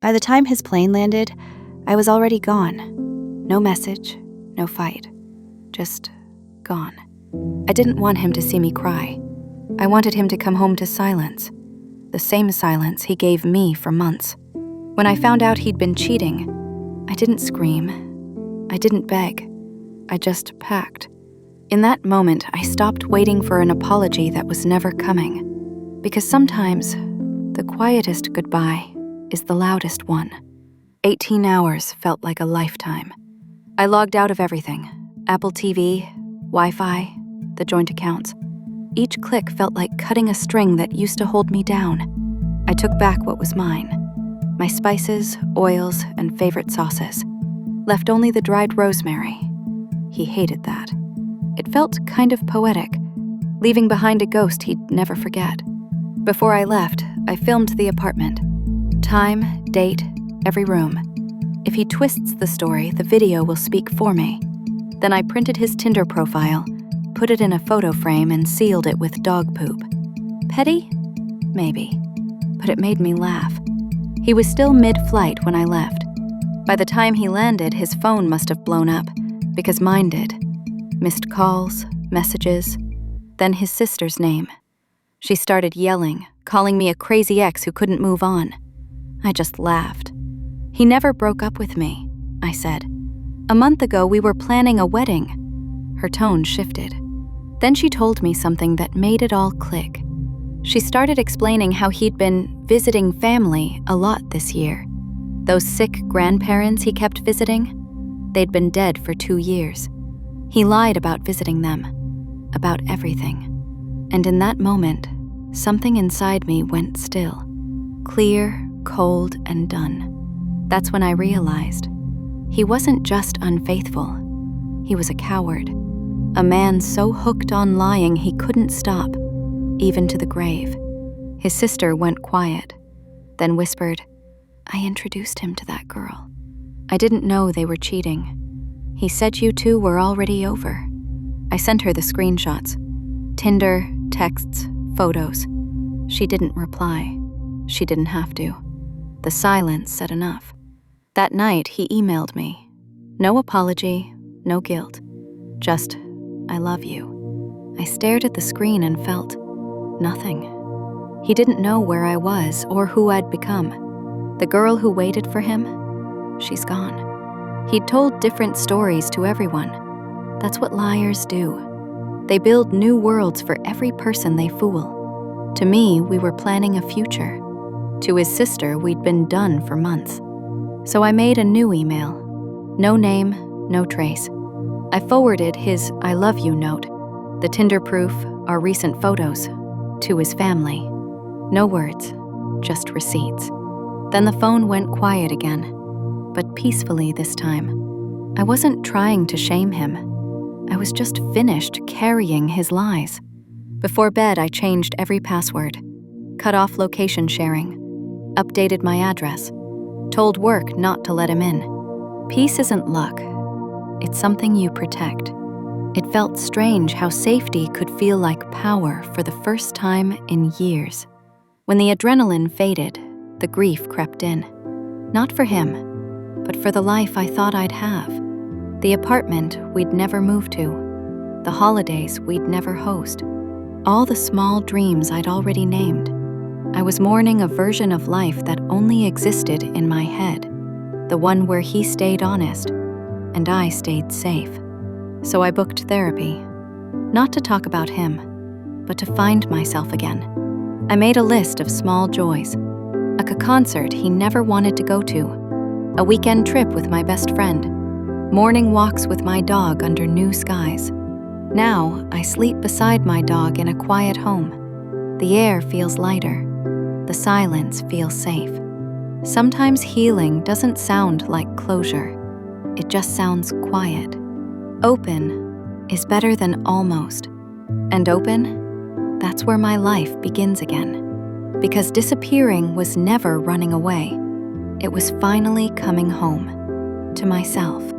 By the time his plane landed, I was already gone. No message, no fight. Just gone. I didn't want him to see me cry. I wanted him to come home to silence. The same silence he gave me for months. When I found out he'd been cheating, I didn't scream. I didn't beg. I just packed. In that moment, I stopped waiting for an apology that was never coming. Because sometimes, the quietest goodbye is the loudest one. 18 hours felt like a lifetime. I logged out of everything. Apple TV, Wi-Fi, the joint accounts. Each click felt like cutting a string that used to hold me down. I took back what was mine. My spices, oils, and favorite sauces. Left only the dried rosemary. He hated that. It felt kind of poetic, leaving behind a ghost he'd never forget. Before I left, I filmed the apartment. Time, date, every room. If he twists the story, the video will speak for me. Then I printed his Tinder profile, put it in a photo frame, and sealed it with dog poop. Petty? Maybe. But it made me laugh. He was still mid-flight when I left. By the time he landed, his phone must have blown up, because mine did. Missed calls, messages, then his sister's name. She started yelling, calling me a crazy ex who couldn't move on. I just laughed. He never broke up with me, I said. A month ago, we were planning a wedding. Her tone shifted. Then she told me something that made it all click. She started explaining how he'd been visiting family a lot this year. Those sick grandparents he kept visiting, they'd been dead for 2 years. He lied about visiting them, about everything. And in that moment, something inside me went still. Clear, cold, and done. That's when I realized he wasn't just unfaithful. He was a coward. A man so hooked on lying he couldn't stop, even to the grave. His sister went quiet, then whispered, "I introduced him to that girl. I didn't know they were cheating. He said you two were already over." I sent her the screenshots. Tinder, texts, photos. She didn't reply. She didn't have to. The silence said enough. That night, he emailed me. No apology, no guilt. Just, "I love you." I stared at the screen and felt nothing. He didn't know where I was or who I'd become. The girl who waited for him, she's gone. He'd told different stories to everyone. That's what liars do. They build new worlds for every person they fool. To me, we were planning a future. To his sister, we'd been done for months. So I made a new email. No name, no trace. I forwarded his "I love you" note, the Tinder proof, our recent photos, to his family. No words, just receipts. Then the phone went quiet again, but peacefully this time. I wasn't trying to shame him. I was just finished carrying his lies. Before bed, I changed every password, cut off location sharing, updated my address, told work not to let him in. Peace isn't luck. It's something you protect. It felt strange how safety could feel like power for the first time in years. When the adrenaline faded, the grief crept in. Not for him, but for the life I thought I'd have. The apartment we'd never move to. The holidays we'd never host. All the small dreams I'd already named. I was mourning a version of life that only existed in my head. The one where he stayed honest, and I stayed safe. So I booked therapy. Not to talk about him, but to find myself again. I made a list of small joys. A concert he never wanted to go to. A weekend trip with my best friend. Morning walks with my dog under new skies. Now, I sleep beside my dog in a quiet home. The air feels lighter. The silence feels safe. Sometimes healing doesn't sound like closure. It just sounds quiet. Open is better than almost. And open, that's where my life begins again. Because disappearing was never running away. It was finally coming home, to myself.